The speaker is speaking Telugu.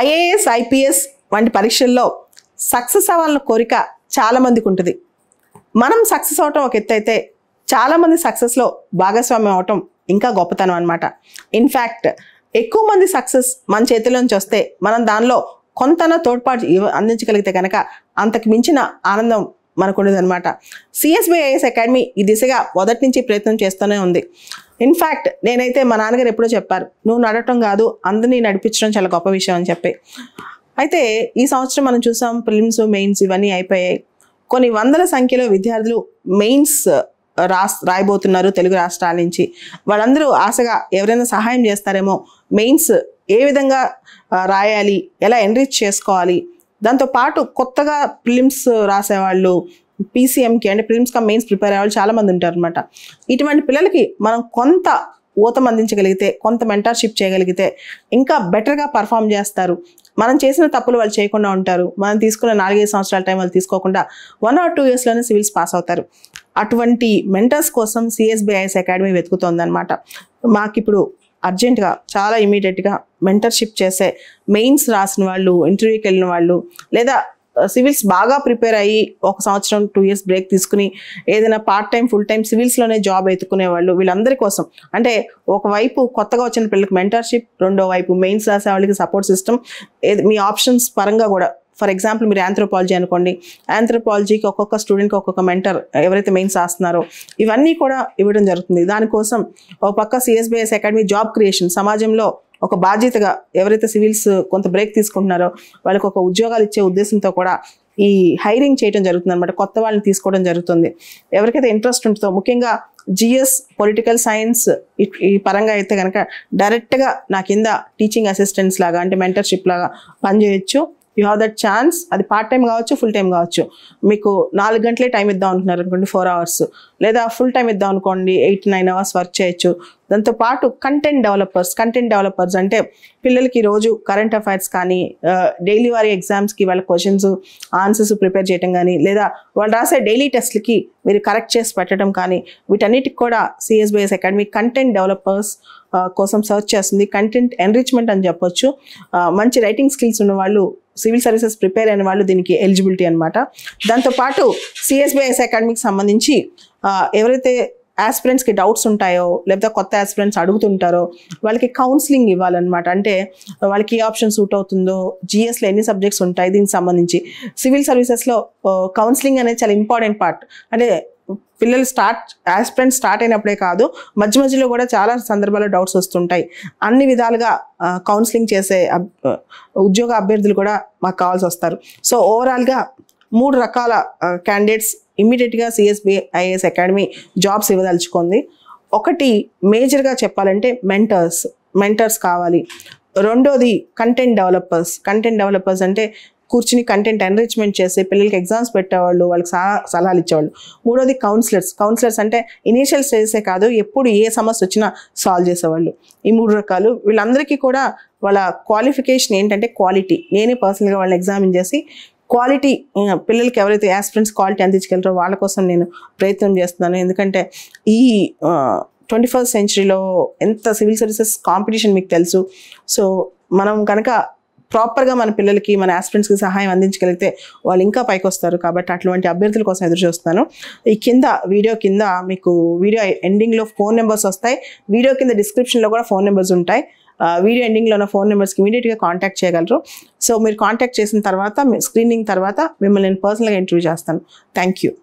ఐఏఎస్ ఐపీఎస్ వంటి పరీక్షల్లో సక్సెస్ అవ్వాలన్న కోరిక చాలామందికి ఉంటుంది. మనం సక్సెస్ అవటం ఒక ఎత్తు అయితే చాలామంది సక్సెస్లో భాగస్వామ్యం అవటం ఇంకా గొప్పతనం అనమాట. ఇన్ఫ్యాక్ట్ ఎక్కువ మంది సక్సెస్ మన చేతిలోంచి వస్తే మనం దానిలో కొంతన తోడ్పాటు అందించగలిగితే కనుక అంతకు మించిన ఆనందం మనకు ఉండదు అనమాట. సిఎస్బిఐఎస్ అకాడమీ ఈ దిశగా మొదటి నుంచి ప్రయత్నం చేస్తూనే ఉంది. ఇన్ఫ్యాక్ట్ నేనైతే మా నాన్నగారు ఎప్పుడో చెప్పారు, నువ్వు నడవటం కాదు అందరినీ నడిపించడం చాలా గొప్ప విషయం అని చెప్పి. అయితే ఈ సంవత్సరం మనం చూసాం ప్రిలిమ్స్ మెయిన్స్ ఇవన్నీ అయిపోయాయి. కొన్ని వందల సంఖ్యలో విద్యార్థులు మెయిన్స్ రాయబోతున్నారు తెలుగు రాష్ట్రాల నుంచి. వాళ్ళందరూ ఆశగా ఎవరైనా సహాయం చేస్తారేమో, మెయిన్స్ ఏ విధంగా రాయాలి, ఎలా ఎన్రిచ్ చేసుకోవాలి, దాంతోపాటు కొత్తగా ప్రిలిమ్స్ రాసేవాళ్ళు, పీసీఎంకి అంటే ప్రిలిమ్స్ కమ్ మెయిన్స్ ప్రిపేర్ అయ్యేవాళ్ళు చాలామంది ఉంటారు అనమాట. ఇటువంటి పిల్లలకి మనం కొంత ఊతం అందించగలిగితే, కొంత మెంటర్షిప్ చేయగలిగితే ఇంకా బెటర్గా పర్ఫామ్ చేస్తారు. మనం చేసిన తప్పులు వాళ్ళు చేయకుండా ఉంటారు. మనం తీసుకున్న 4-5 సంవత్సరాల టైం వాళ్ళు తీసుకోకుండా 1 or 2 yearsలోనే సివిల్స్ పాస్ అవుతారు. అటువంటి మెంటర్స్ కోసం సిఎస్బిఐఎస్ అకాడమీ వెతుకుతోందనమాట. మాకిప్పుడు అర్జెంటుగా చాలా ఇమీడియట్గా మెంటర్షిప్ చేసే మెయిన్స్ రాసిన వాళ్ళు, ఇంటర్వ్యూకి వెళ్ళిన వాళ్ళు, లేదా సివిల్స్ బాగా ప్రిపేర్ అయ్యి 1 సంవత్సరం 2 years బ్రేక్ తీసుకుని ఏదైనా పార్ట్ టైం ఫుల్ టైం సివిల్స్లోనే జాబ్ ఎత్తుకునే వాళ్ళు, వీళ్ళందరి కోసం అంటే ఒకవైపు కొత్తగా వచ్చిన పిల్లలకి మెంటర్షిప్, రెండో వైపు మెయిన్స్ రాసే వాళ్ళకి సపోర్ట్ సిస్టమ్, మీ ఆప్షన్స్ పరంగా కూడా. ఫర్ ఎగ్జాంపుల్ మీరు ఆంథ్రోపాలజీ అనుకోండి, ఆంథ్రోపాలజీకి ఒక్కొక్క స్టూడెంట్కి ఒక్కొక్క మెంటర్ ఎవరైతే మెయిన్స్ రాస్తున్నారో ఇవన్నీ కూడా ఇవ్వడం జరుగుతుంది. దానికోసం ఒక పక్క సిఎస్బిఐఎస్ అకాడమీ జాబ్ క్రియేషన్, సమాజంలో ఒక బాధ్యతగా ఎవరైతే సివిల్స్ కొంత బ్రేక్ తీసుకుంటున్నారో వాళ్ళకి ఒక ఉద్యోగాలు ఇచ్చే ఉద్దేశంతో కూడా ఈ హైరింగ్ చేయడం జరుగుతుంది అనమాట. కొత్త వాళ్ళని తీసుకోవడం జరుగుతుంది. ఎవరికైతే ఇంట్రెస్ట్ ఉంటుందో, ముఖ్యంగా జిఎస్, పొలిటికల్ సైన్స్ ఈ పరంగా అయితే కనుక డైరెక్ట్గా నా కింద టీచింగ్ అసిస్టెంట్స్ లాగా అంటే మెంటర్షిప్ లాగా పనిచేయచ్చు. You have that chance. అది పార్ట్ టైం కావచ్చు, ఫుల్ టైం కావచ్చు. మీకు 4 గంటలే టైం ఇద్దాం అనుకున్నారు అనుకోండి, 4 hours, లేదా ఫుల్ టైం ఇద్దాం అనుకోండి 8-9 hours వర్క్ చేయొచ్చు. దాంతోపాటు కంటెంట్ డెవలపర్స్ అంటే పిల్లలకి రోజు కరెంట్ అఫైర్స్ కానీ, డైలీ వారి ఎగ్జామ్స్కి వాళ్ళ క్వశ్చన్స్ ఆన్సర్స్ ప్రిపేర్ చేయడం కానీ, లేదా వాళ్ళు రాసే డైలీ టెస్ట్లకి మీరు కరెక్ట్ చేసి పెట్టడం కానీ, వీటన్నిటికి కూడా సిఎస్బిఐఎస్ అకాడమీ కంటెంట్ డెవలపర్స్ కోసం సర్చ్ చేస్తుంది. కంటెంట్ ఎన్రిచ్మెంట్ అని చెప్పొచ్చు. మంచి రైటింగ్ స్కిల్స్ ఉన్న వాళ్ళు, సివిల్ సర్వీసెస్ ప్రిపేర్ అయిన వాళ్ళు దీనికి ఎలిజిబిలిటీ అనమాట. దాంతోపాటు సిఎస్బిఐఎస్ అకాడమీకి సంబంధించి ఎవరైతే ఆస్పిరెంట్స్కి డౌట్స్ ఉంటాయో, లేకపోతే కొత్త ఆస్పిరెంట్స్ అడుగుతుంటారో వాళ్ళకి కౌన్సిలింగ్ ఇవ్వాలన్నమాట. అంటే వాళ్ళకి ఏ ఆప్షన్ సూట్ అవుతుందో, జిఎస్లో ఎన్ని సబ్జెక్ట్స్ ఉంటాయి దీనికి సంబంధించి. సివిల్ సర్వీసెస్లో కౌన్సిలింగ్ అనేది చాలా ఇంపార్టెంట్ పార్ట్. అంటే పిల్లలు ఆస్పిరెంట్స్ స్టార్ట్ అయినప్పుడే కాదు, మధ్యలో కూడా చాలా సందర్భాల్లో డౌట్స్ వస్తుంటాయి. అన్ని విధాలుగా కౌన్సిలింగ్ చేసే ఉద్యోగ అభ్యర్థులు కూడా మాకు కావాల్సి వస్తారు. సో ఓవరాల్గా 3 రకాల క్యాండిడేట్స్ ఇమ్మీడియట్గా సిఎస్బిఐఎస్ అకాడమీ జాబ్స్ ఇవ్వదలుచుకుంది. ఒకటి మేజర్గా చెప్పాలంటే మెంటర్స్ కావాలి. రెండోది కంటెంట్ డెవలపర్స్ అంటే కూర్చుని కంటెంట్ ఎన్రిచ్మెంట్ చేసి పిల్లలకి ఎగ్జామ్స్ పెట్టేవాళ్ళు, వాళ్ళకి సలహాలు ఇచ్చేవాళ్ళు. మూడోది కౌన్సిలర్స్ అంటే ఇనీషియల్ స్టేజెసే కాదు, ఎప్పుడు ఏ సమస్య వచ్చినా సాల్వ్ చేసేవాళ్ళు. ఈ 3 రకాలు. వీళ్ళందరికీ కూడా వాళ్ళ క్వాలిఫికేషన్ ఏంటంటే క్వాలిటీ. నేనే పర్సనల్గా వాళ్ళని ఎగ్జామిన్ చేసి క్వాలిటీ, పిల్లలకి ఎవరైతే ఆస్పిరెంట్స్ క్వాలిటీ అందించగలరో వాళ్ళ కోసం నేను ప్రయత్నం చేస్తున్నాను. ఎందుకంటే ఈ 21st centuryలో ఎంత సివిల్ సర్వీసెస్ కాంపిటీషన్ మీకు తెలుసు. సో మనం కనుక ప్రాపర్గా మన పిల్లలకి, మన ఆస్పిరెంట్స్కి సహాయం అందించగలిగితే వాళ్ళు ఇంకా పైకి వస్తారు. కాబట్టి అటువంటి అభ్యర్థుల కోసం ఎదురు చూస్తున్నాను. ఈ వీడియో కింద మీకు వీడియో ఎండింగ్లో ఫోన్ నెంబర్స్ వస్తాయి. వీడియో కింద డిస్క్రిప్షన్లో కూడా ఫోన్ నెంబర్స్ ఉంటాయి. వీడియో ఎండింగ్లో ఉన్న ఫోన్ నెంబర్స్కి ఇమీడియట్గా కాంటాక్ట్ చేయగలరు. సో మీరు కాంటాక్ట్ చేసిన తర్వాత, స్క్రీనింగ్ తర్వాత మిమ్మల్ని నేను పర్సనల్గా ఇంటర్వ్యూ చేస్తాను. Thank you.